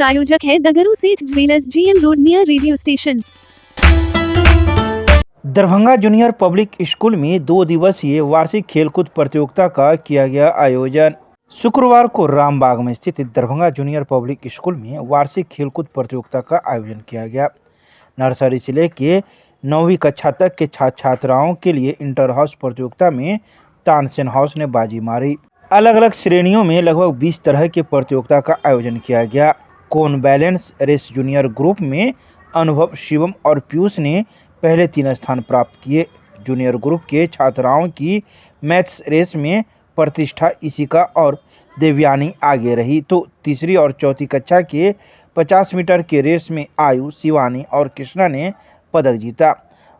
प्रायोजक है दगरू सेठ jewellers, GM road near radio station. Darbhanga junior public school में 2 दिवसीय वार्षिक खेलकूद प्रतियोगिता का किया गया आयोजन। शुक्रवार को रामबाग में स्थित दरभंगा जूनियर पब्लिक स्कूल में वार्षिक खेलकूद प्रतियोगिता का आयोजन किया गया। नर्सरी से लेकर 9वीं कक्षा तक के छात्र छात्राओं के लिए इंटर हाउस प्रतियोगिता में तानसेन हाउस ने बाजी मारी। अलग अलग श्रेणियों में लगभग 20 तरह के प्रतियोगिता का आयोजन किया गया। कोन बैलेंस रेस जूनियर ग्रुप में अनुभव, शिवम और पीयूष ने पहले 3 स्थान प्राप्त किए। जूनियर ग्रुप के छात्राओं की मैथ्स रेस में प्रतिष्ठा, इशिका और देवयानी आगे रही, तो तीसरी और चौथी कक्षा के 50 मीटर के रेस में आयु, शिवानी और कृष्णा ने पदक जीता।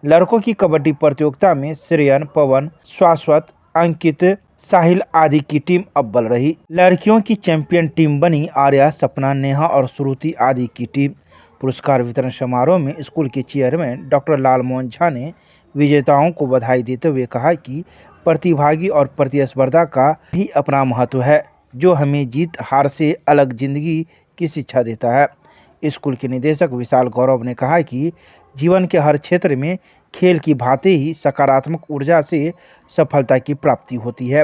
लड़कों की कबड्डी प्रतियोगिता में श्रेयन, पवन, शाश्वत, अंकित, साहिल आदि की टीम अव्वल रही। लड़कियों की चैंपियन टीम बनी आर्या, सपना, नेहा और श्रुति आदि की टीम। पुरस्कार वितरण समारोह में स्कूल के चेयरमैन डॉक्टर लालमोहन झा ने विजेताओं को बधाई देते हुए कहा कि प्रतिभागी और प्रतिस्पर्धा का भी अपना महत्व है, जो हमें जीत हार से अलग जिंदगी की शिक्षा देता है। स्कूल के निदेशक विशाल गौरव ने कहा कि जीवन के हर क्षेत्र में खेल की भांति ही सकारात्मक ऊर्जा से सफलता की प्राप्ति होती है।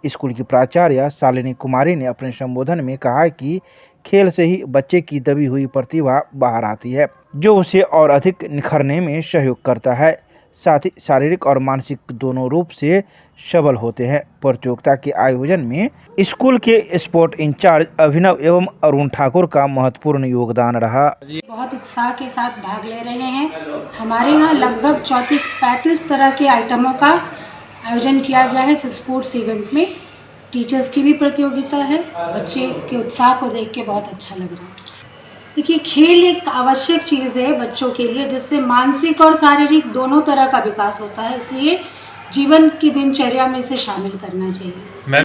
स्कूल की प्राचार्य शालिनी कुमारी ने अपने संबोधन में कहा कि खेल से ही बच्चे की दबी हुई प्रतिभा बाहर आती है, जो उसे और अधिक निखरने में सहयोग करता है। साथ ही शारीरिक और मानसिक दोनों रूप से सबल होते हैं। प्रतियोगिता के आयोजन में स्कूल के स्पोर्ट इंचार्ज अभिनव एवं अरुण ठाकुर का महत्वपूर्ण योगदान रहा। बहुत उत्साह के साथ भाग ले रहे हैं। हमारे यहाँ लगभग 34-35 तरह के आइटमों का आयोजन किया गया है इस स्पोर्ट्स इवेंट में। टीचर्स की भी प्रतियोगिता है। बच्चे के उत्साह को देख के बहुत अच्छा लग रहा है। देखिए, खेल एक आवश्यक चीज़ है बच्चों के लिए, जिससे मानसिक और शारीरिक दोनों तरह का विकास होता है, इसलिए जीवन की दिनचर्या में इसे शामिल करना चाहिए।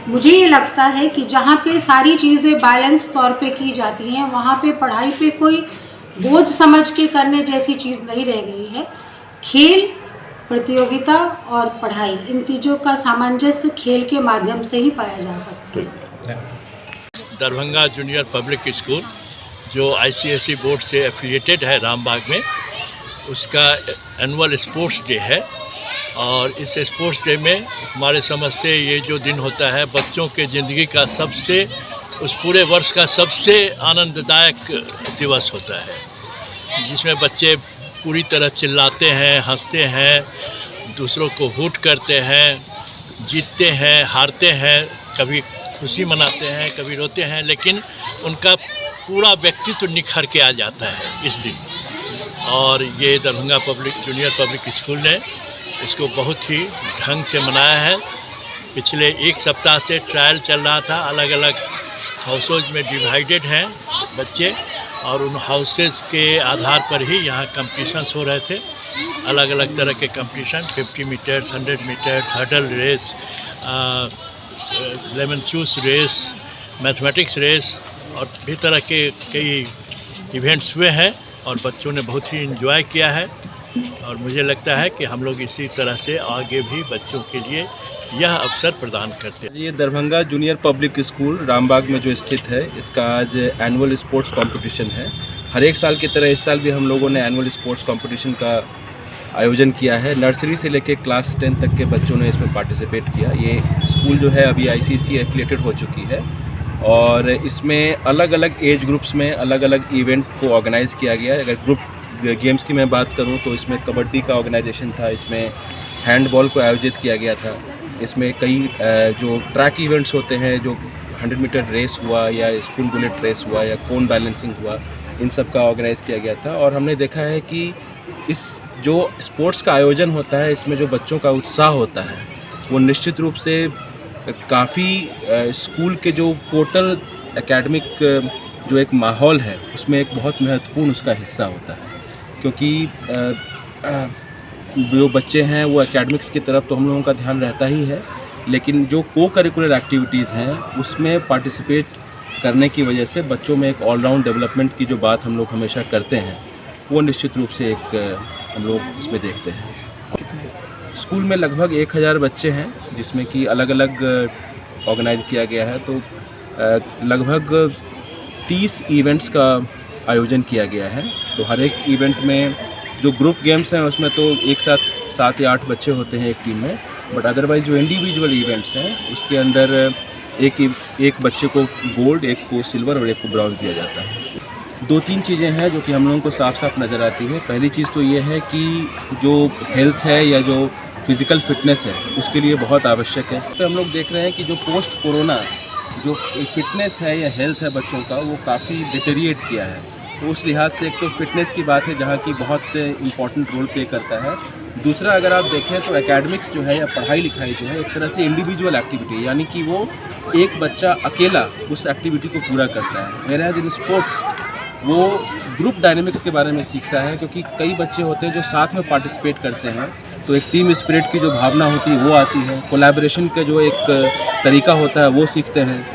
मुझे ये लगता है कि जहाँ पे सारी चीज़ें बैलेंस तौर पे की जाती हैं, वहाँ पे पढ़ाई पे कोई बोझ समझ के करने जैसी चीज़ नहीं रह गई है। खेल, प्रतियोगिता और पढ़ाई, इन चीज़ों का सामंजस्य खेल के माध्यम से ही पाया जा सकता है। दरभंगा जूनियर पब्लिक स्कूल जो ICSE बोर्ड से एफिलिएटेड है रामबाग में, उसका एनुअल स्पोर्ट्स डे है। और इस स्पोर्ट्स डे में हमारे समझ से ये जो दिन होता है बच्चों के ज़िंदगी का सबसे, उस पूरे वर्ष का सबसे आनंददायक दिवस होता है, जिसमें बच्चे पूरी तरह चिल्लाते हैं, हंसते हैं, दूसरों को हूट करते हैं, जीतते हैं, हारते हैं, कभी खुशी मनाते हैं, कभी रोते हैं, लेकिन उनका पूरा व्यक्तित्व निखर के आ जाता है इस दिन। और ये दरभंगा जूनियर पब्लिक स्कूल ने इसको बहुत ही ढंग से मनाया है। पिछले 1 सप्ताह से ट्रायल चल रहा था। अलग अलग हाउसेज में डिवाइडेड हैं बच्चे, और उन हाउसेज के आधार पर ही यहाँ कंपटीशंस हो रहे थे। अलग अलग तरह के competition, 50 metres, 100 metres, hurdle race, lemon juice race, mathematics race और भी तरह के कई इवेंट्स हुए हैं, और बच्चों ने बहुत ही एंजॉय किया है। और मुझे लगता है कि हम लोग इसी तरह से आगे भी बच्चों के लिए यह अवसर प्रदान करते हैं। ये Darbhanga junior public school Rambagh में जो स्थित है, इसका आज एनुअल स्पोर्ट्स कंपटीशन है। हर एक साल की तरह इस साल भी हम लोगों ने एनुअल स्पोर्ट्स कंपटीशन का आयोजन किया है। नर्सरी से लेकर क्लास 10 तक के बच्चों ने इसमें पार्टिसिपेट किया। ये स्कूल जो है अभी ICSE एफिलिएटेड हो चुकी है, और इसमें अलग अलग एज ग्रुप्स में अलग अलग इवेंट को ऑर्गेनाइज़ किया गया है। अगर ग्रुप गेम्स की मैं बात करूं तो इसमें कबड्डी का ऑर्गेनाइजेशन था, इसमें हैंडबॉल को आयोजित किया गया था, इसमें कई जो ट्रैक इवेंट्स होते हैं, जो 100 मीटर रेस हुआ या स्पून बुलेट रेस हुआ या कोन बैलेंसिंग हुआ, इन सब का ऑर्गेनाइज़ किया गया था। और हमने देखा है कि इस जो स्पोर्ट्स का आयोजन होता है, इसमें जो बच्चों का उत्साह होता है, वो निश्चित रूप से काफ़ी स्कूल के जो टोटल एकेडमिक जो एक माहौल है, उसमें एक बहुत महत्वपूर्ण उसका हिस्सा होता है। क्योंकि जो बच्चे हैं वो एकेडमिक्स की तरफ तो हम लोगों का ध्यान रहता ही है, लेकिन जो को करिकुलर एक्टिविटीज़ हैं उसमें पार्टिसिपेट करने की वजह से बच्चों में एक ऑलराउंड डेवलपमेंट की जो बात हम लोग हमेशा करते हैं, वो निश्चित रूप से एक हम लोग इसमें देखते हैं। स्कूल में लगभग 1000 बच्चे हैं, जिसमें कि अलग अलग ऑर्गेनाइज किया गया है। तो लगभग 30 इवेंट्स का आयोजन किया गया है। तो हर एक इवेंट में जो ग्रुप गेम्स हैं उसमें तो एक साथ 7 या 8 बच्चे होते हैं एक टीम में, बट अदरवाइज जो इंडिविजुअल इवेंट्स हैं उसके अंदर एक बच्चे को गोल्ड, एक को सिल्वर और एक को ब्रॉन्ज दिया जाता है। 2-3 चीज़ें हैं जो कि हम लोगों को साफ साफ नज़र आती है। पहली चीज़ तो ये है कि जो हेल्थ है या जो फिज़िकल फिटनेस है उसके लिए बहुत आवश्यक है। तो हम लोग देख रहे हैं कि जो पोस्ट कोरोना जो फिटनेस है या हेल्थ है बच्चों का वो काफ़ी डिटेरिएट किया है। तो उस लिहाज से एक तो फिटनेस की बात है जहाँ की बहुत इम्पॉर्टेंट रोल प्ले करता है। दूसरा अगर आप देखें तो एकेडमिक्स जो है या पढ़ाई लिखाई जो है एक तरह से इंडिविजुअल एक्टिविटी है, यानी कि वो एक बच्चा अकेला उस एक्टिविटी को पूरा करता है। वेयरएज इन स्पोर्ट्स वो ग्रुप डायनेमिक्स के बारे में सीखता है, क्योंकि कई बच्चे होते हैं जो साथ में पार्टिसिपेट करते हैं तो एक टीम स्पिरिट की जो भावना होती है वो आती है, कोलैबोरेशन का जो एक तरीका होता है वो सीखते हैं,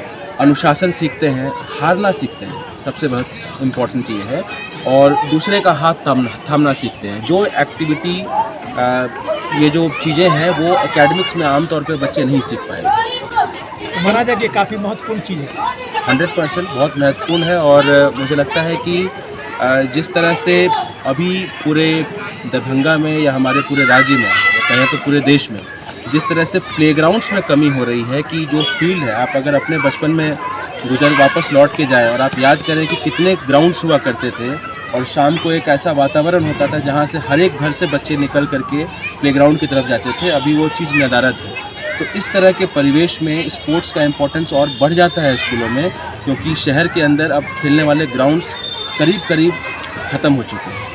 अनुशासन सीखते हैं, हारना सीखते हैं, सबसे बहुत इम्पॉर्टेंट ये है, और दूसरे का हाथ थामना सीखते हैं। जो एक्टिविटी ये जो चीज़ें हैं वो एकेडमिक्स में आमतौर पर बच्चे नहीं सीख पाएंगे। माना जाए कि काफ़ी महत्वपूर्ण चीज़ है। 100% बहुत महत्वपूर्ण है। और मुझे लगता है कि जिस तरह से अभी पूरे दरभंगा में या हमारे पूरे राज्य में या कहें तो पूरे देश में जिस तरह से प्लेग्राउंड्स में कमी हो रही है कि जो फील्ड है, आप अगर अपने बचपन में वापस लौट के जाएं और आप याद करें कि कितने ग्राउंड्स हुआ करते थे और शाम को एक ऐसा वातावरण होता था जहां से हर एक घर से बच्चे निकल करके प्लेग्राउंड की तरफ जाते थे, अभी वो चीज़ नदारद है। तो इस तरह के परिवेश में स्पोर्ट्स का इम्पोर्टेंस और बढ़ जाता है स्कूलों में, क्योंकि शहर के अंदर अब खेलने वाले ग्राउंड्स करीब ख़त्म हो चुके हैं।